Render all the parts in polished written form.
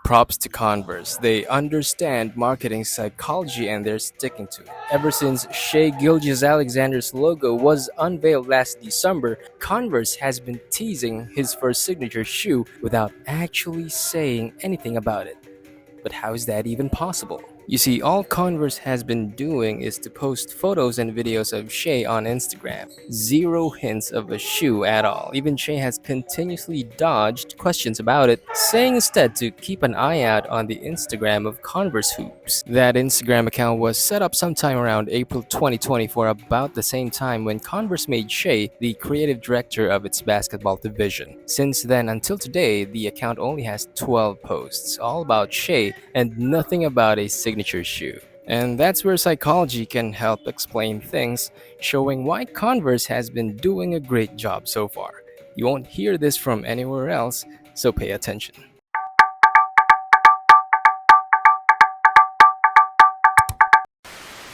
Props to Converse. They understand marketing psychology and they're sticking to it. Ever since Shai Gilgeous-Alexander's logo was unveiled last December, Converse has been teasing his first signature shoe without actually saying anything about it. But how is that even possible? You see, all Converse has been doing is to post photos and videos of Shai on Instagram. Zero hints of a shoe at all. Even Shai has continuously dodged questions about it, saying instead to keep an eye out on the Instagram of Converse Hoops. That Instagram account was set up sometime around April 2024, about the same time when Converse made Shai the creative director of its basketball division. Since then until today, the account only has 12 posts, all about Shai and nothing about a signature shoe. And that's where psychology can help explain things, showing why Converse has been doing a great job so far. You won't hear this from anywhere else, so pay attention.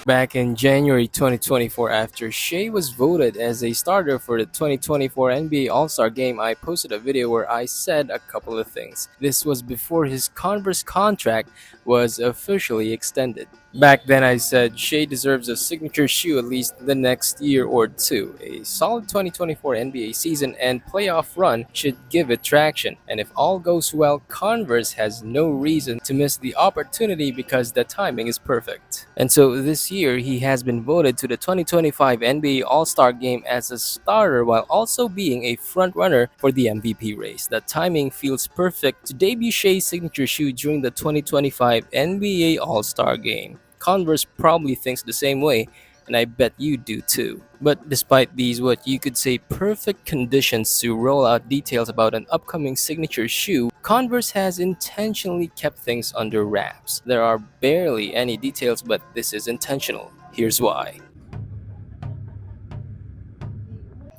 Back in January 2024, after Shai was voted as a starter for the 2024 NBA All-Star Game, I posted a video where I said a couple of things. This was before his Converse contract was officially extended. Back then I said Shai deserves a signature shoe at least the next year or two. A solid 2024 NBA season and playoff run should give it traction. And if all goes well, Converse has no reason to miss the opportunity because the timing is perfect. And so this year he has been voted to the 2025 NBA All-Star Game as a starter while also being a front-runner for the MVP race. The timing feels perfect to debut Shai's signature shoe during the 2025 NBA All-Star Game. Converse probably thinks the same way, and I bet you do too. But despite these what you could say perfect conditions to roll out details about an upcoming signature shoe, Converse has intentionally kept things under wraps. There are barely any details, but this is intentional. Here's why.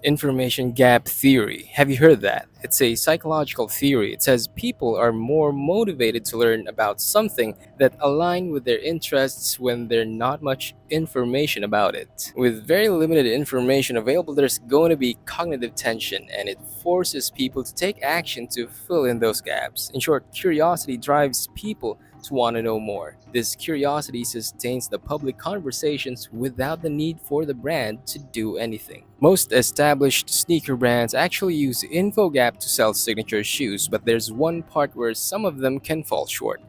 Information gap theory. Have you heard that? It's a psychological theory. It says people are more motivated to learn about something that align with their interests when there's not much information about it. With very limited information available, there's going to be cognitive tension, and it forces people to take action to fill in those gaps. In short, curiosity drives people to want to know more. This curiosity sustains the public conversations without the need for the brand to do anything. Most established sneaker brands actually use InfoGap to sell signature shoes, but there's one part where some of them can fall short.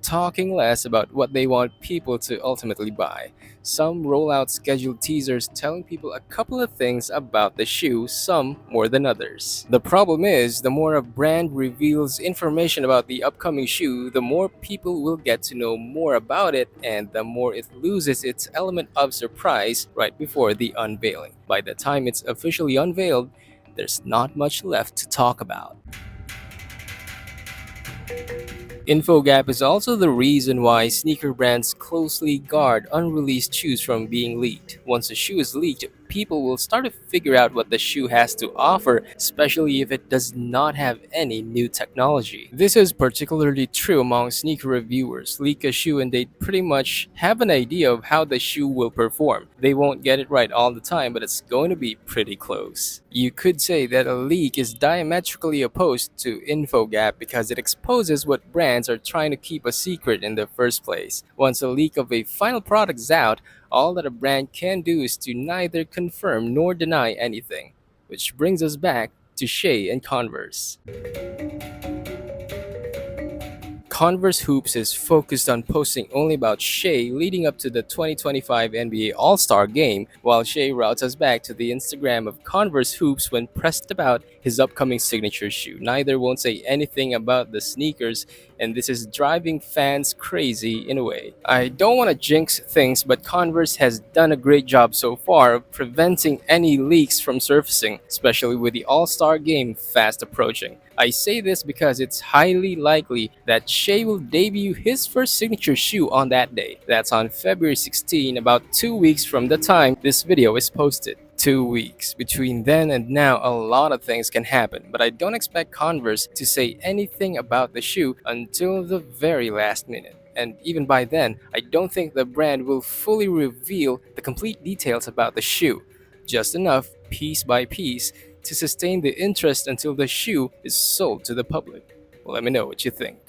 Talking less about what they want people to ultimately buy. Some roll out scheduled teasers telling people a couple of things about the shoe, some more than others. The problem is, the more a brand reveals information about the upcoming shoe, the more people will get to know more about it, and the more it loses its element of surprise right before the unveiling. By the time it's officially unveiled, there's not much left to talk about. InfoGap is also the reason why sneaker brands closely guard unreleased shoes from being leaked. Once a shoe is leaked, people will start to figure out what the shoe has to offer, especially if it does not have any new technology. This is particularly true among sneaker reviewers. Leak a shoe and they pretty much have an idea of how the shoe will perform. They won't get it right all the time, but it's going to be pretty close. You could say that a leak is diametrically opposed to InfoGap because it exposes what brands are trying to keep a secret in the first place. Once a leak of a final product is out, all that a brand can do is to neither confirm nor deny anything. Which brings us back to Shai and Converse. Converse Hoops is focused on posting only about Shai leading up to the 2025 NBA All-Star Game, while Shai routes us back to the Instagram of Converse Hoops when pressed about his upcoming signature shoe. Neither won't say anything about the sneakers, and this is driving fans crazy in a way. I don't want to jinx things, but Converse has done a great job so far of preventing any leaks from surfacing, especially with the All-Star Game fast approaching. I say this because it's highly likely that Shai will debut his first signature shoe on that day. That's on February 16, about 2 weeks from the time this video is posted. 2 weeks. Between then and now, a lot of things can happen, but I don't expect Converse to say anything about the shoe until the very last minute. And even by then, I don't think the brand will fully reveal the complete details about the shoe. Just enough, piece by piece, to sustain the interest until the shoe is sold to the public. Let me know what you think.